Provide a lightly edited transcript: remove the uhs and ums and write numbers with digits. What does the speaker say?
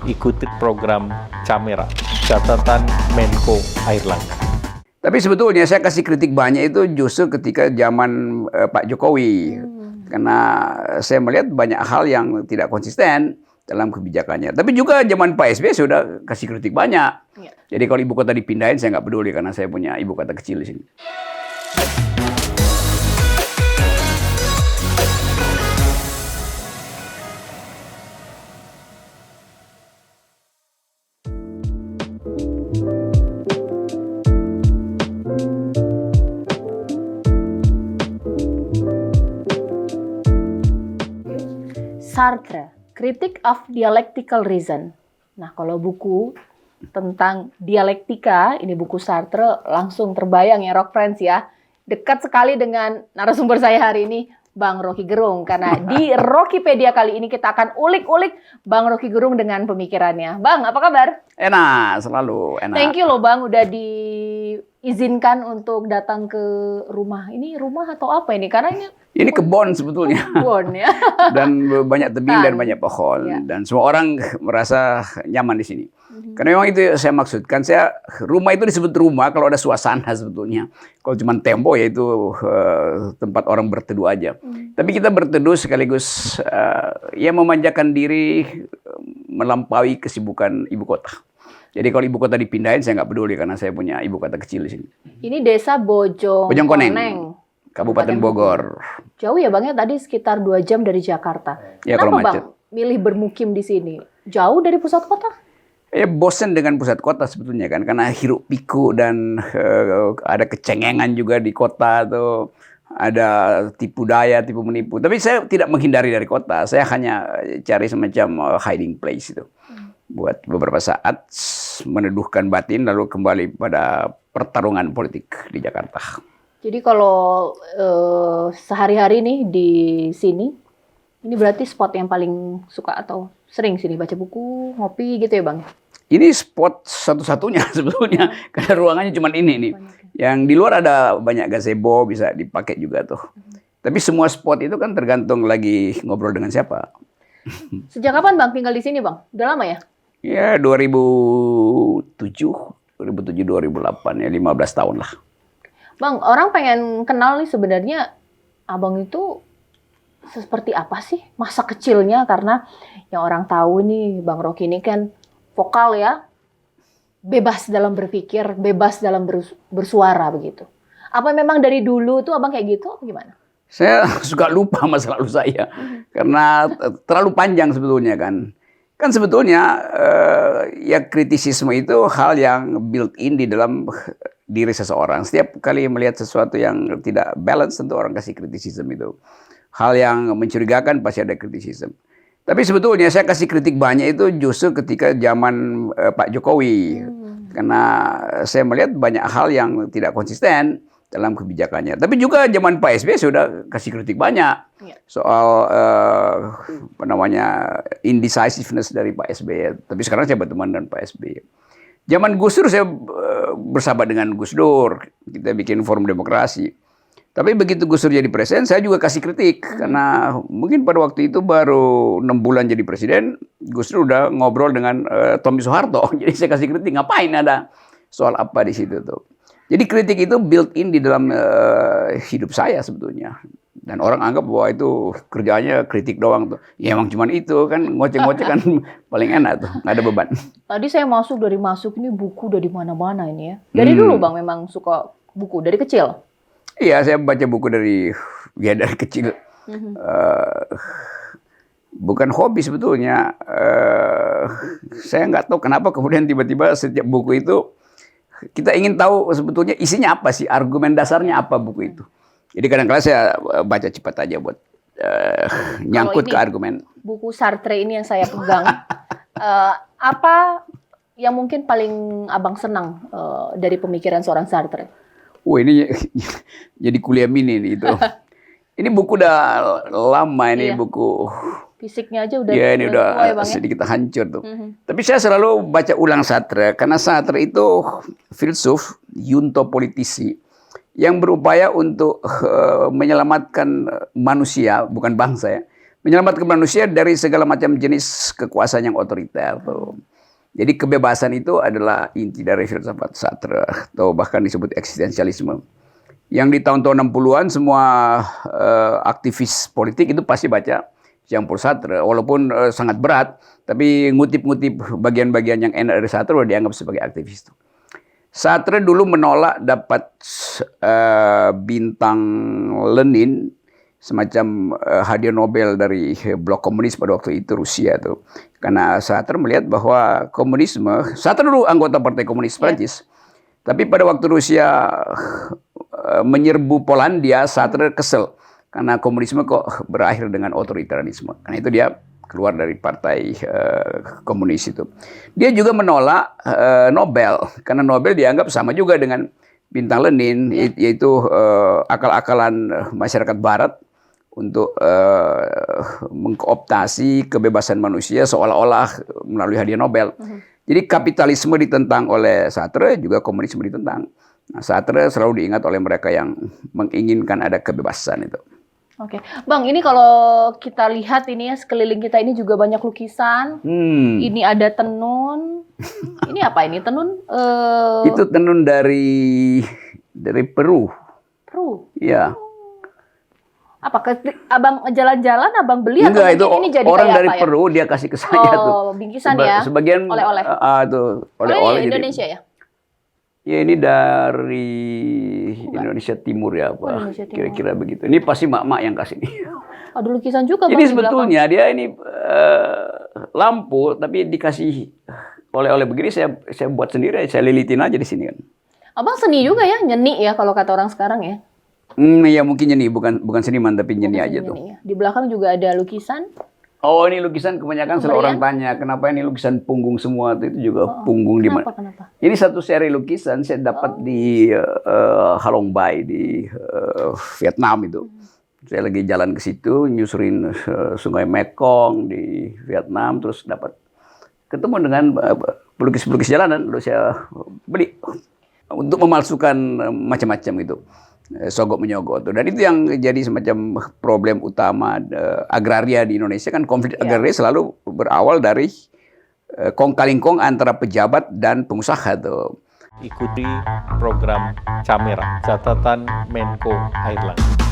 ikuti program Camera, catatan Menko Airlangga. Tapi sebetulnya saya kasih kritik banyak itu justru ketika zaman Pak Jokowi. Karena saya melihat banyak hal yang tidak konsisten dalam kebijakannya. Tapi juga zaman Pak SBY sudah kasih kritik banyak. Ya. Jadi kalau ibu kota dipindahin saya nggak peduli karena saya punya ibu kota kecil di sini. Sartre, Critique of Dialectical Reason. Nah, kalau buku tentang dialektika, ini buku Sartre, langsung terbayang ya, Rock Friends ya. Dekat sekali dengan narasumber saya hari ini, Bang Rocky Gerung. Karena di Rockypedia kali ini kita akan ulik-ulik Bang Rocky Gerung dengan pemikirannya. Bang, apa kabar? Enak, selalu enak. Thank you loh Bang, udah diizinkan untuk datang ke rumah. Ini rumah atau apa ini? Karena ini kebun sebetulnya. Kebun ya. Dan banyak tebing dan banyak pohon. Ya. Dan semua orang merasa nyaman di sini. Karena memang itu saya maksudkan. Rumah itu disebut rumah kalau ada suasana sebetulnya. Kalau cuma tembok ya itu tempat orang berteduh aja. Tapi kita berteduh sekaligus ya memanjakan diri melampaui kesibukan ibu kota. Jadi kalau ibu kota dipindahin saya nggak peduli karena saya punya ibu kota kecil di sini. Ini desa Bojongkoneng. Kabupaten Bogor. Jauh ya Bang ya, tadi sekitar 2 jam dari Jakarta. Ya, kenapa kalau macet. Bang milih bermukim di sini? Jauh dari pusat kota? Bosen dengan pusat kota sebetulnya kan. Karena hiruk pikuk dan ada kecengengan juga di kota tuh. Ada tipu daya, tipu menipu. Tapi saya tidak menghindari dari kota. Saya hanya cari semacam hiding place itu. Buat beberapa saat meneduhkan batin lalu kembali pada pertarungan politik di Jakarta. Jadi kalau sehari-hari nih di sini, ini berarti spot yang paling suka atau sering sini baca buku, ngopi gitu ya Bang? Ini spot satu-satunya sebetulnya, karena ruangannya cuma ini nih. Yang di luar ada banyak gazebo, bisa dipakai juga tuh. Tapi semua spot itu kan tergantung lagi ngobrol dengan siapa. Sejak kapan Bang tinggal di sini Bang? Udah lama ya? Ya 2007, 2008 ya 15 tahun lah. Bang, orang pengen kenal nih sebenarnya Abang itu seperti apa sih masa kecilnya? Karena yang orang tahu nih Bang Rocky ini kan vokal ya, bebas dalam berpikir, bebas dalam bersuara begitu. Apa memang dari dulu tuh Abang kayak gitu? Gimana? Saya suka lupa masa lalu saya, karena terlalu panjang sebetulnya kan. Kan sebetulnya ya kritisisme itu hal yang built-in di dalam diri seseorang. Setiap kali melihat sesuatu yang tidak balance, tentu orang kasih kritisisme itu. Hal yang mencurigakan pasti ada kritisisme. Tapi sebetulnya saya kasih kritik banyak itu justru ketika zaman Pak Jokowi. Karena saya melihat banyak hal yang tidak konsisten dalam kebijakannya. Tapi juga zaman Pak SBY sudah kasih kritik banyak. Soal apa namanya indecisiveness dari Pak SBY. Tapi sekarang saya berteman dengan Pak SBY. Zaman Gus Dur saya bersahabat dengan Gus Dur. Kita bikin forum demokrasi. Tapi begitu Gus Dur jadi presiden, saya juga kasih kritik. Karena mungkin pada waktu itu baru 6 bulan jadi presiden, Gus Dur udah ngobrol dengan Tommy Soeharto. Jadi saya kasih kritik, ngapain ada soal apa di situ tuh. Jadi kritik itu built-in di dalam hidup saya sebetulnya. Dan orang anggap bahwa itu kerjanya kritik doang tuh. Ya emang cuman itu kan, ngoceh-ngoceh kan paling enak tuh, nggak ada beban. Tadi saya masuk ini buku dari mana-mana ini ya. Dari dulu Bang memang suka buku, dari kecil? Iya, saya baca buku dari kecil. Bukan hobi sebetulnya. Saya nggak tahu kenapa kemudian tiba-tiba setiap buku itu, kita ingin tahu sebetulnya isinya apa sih, argumen dasarnya apa buku itu. Jadi kadang-kadang saya baca cepat aja buat nyangkut ke argumen. Buku Sartre ini yang saya pegang. Apa yang mungkin paling Abang senang dari pemikiran seorang Sartre? Ini jadi kuliah mini nih itu. Ini buku udah lama ini buku. Fisiknya aja udah. Ya ini udah sedikit hancur tuh. Tapi saya selalu baca ulang Sartre karena Sartre itu filsuf, yunto politisi yang berupaya untuk menyelamatkan manusia, bukan bangsa ya, Menyelamatkan manusia dari segala macam jenis kekuasaan yang otoriter tuh. Jadi kebebasan itu adalah inti dari filsafat Sartre atau bahkan disebut eksistensialisme. Yang di tahun-tahun 60-an semua aktivis politik itu pasti baca Jean-Paul Sartre, walaupun sangat berat, tapi ngutip-ngutip bagian-bagian yang enak dari Sartre udah dianggap sebagai aktivis tuh. Sartre dulu menolak dapat bintang Lenin, semacam hadiah Nobel dari blok komunis pada waktu itu Rusia tuh. Karena Sartre melihat bahwa komunisme, Sartre dulu anggota Partai Komunis Prancis. Tapi pada waktu Rusia menyerbu Polandia, Sartre kesel karena komunisme kok berakhir dengan otoritarianisme. Karena itu dia keluar dari partai komunis itu. Dia juga menolak Nobel karena Nobel dianggap sama juga dengan bintang Lenin, yaitu akal-akalan masyarakat Barat untuk mengkooptasi kebebasan manusia seolah-olah melalui hadiah Nobel. Jadi kapitalisme ditentang oleh Sartre, juga komunisme ditentang. Nah, Sartre selalu diingat oleh mereka yang menginginkan ada kebebasan itu. Oke, Bang, ini kalau kita lihat ini ya sekeliling kita ini juga banyak lukisan. Ini ada tenun. Ini apa ini tenun? Itu tenun dari Peru. Peru. Iya. Apa abang jalan-jalan abang beli atau enggak, itu ini jadi orang kayak dari apa ya? Peru dia kasih ke saya tuh. Bingkisan ya. Sebagian oleh-oleh. Tuh oleh-oleh Indonesia ya. Ya ini dari Indonesia Timur ya apa? Kira-kira begitu. Ini pasti mak-mak yang kasih nih. Ada lukisan juga. Jadi sebetulnya dia ini lampu tapi dikasih oleh-oleh begini saya buat sendiri, saya lilitin aja di sini kan. Abang seni juga ya, nyeni ya kalau kata orang sekarang ya. Ya mungkin nyeni, bukan seniman tapi nyeni aja tuh. Ya. Di belakang juga ada lukisan. Oh ini lukisan kebanyakan selalu orang tanya kenapa ini lukisan punggung semua itu juga punggung di mana? Kenapa? Ini satu seri lukisan saya dapat di Halong Bay di Vietnam itu. Saya lagi jalan ke situ nyusurin Sungai Mekong di Vietnam terus dapat ketemu dengan pelukis-pelukis jalanan lalu saya beli untuk memalsukan macam-macam gitu. Sogok menyogok tuh. Dan itu yang jadi semacam problem utama agraria di Indonesia kan konflik agraria selalu berawal dari kong kali kong antara pejabat dan pengusaha tuh. Ikuti program Camera, catatan Menko Airlangga.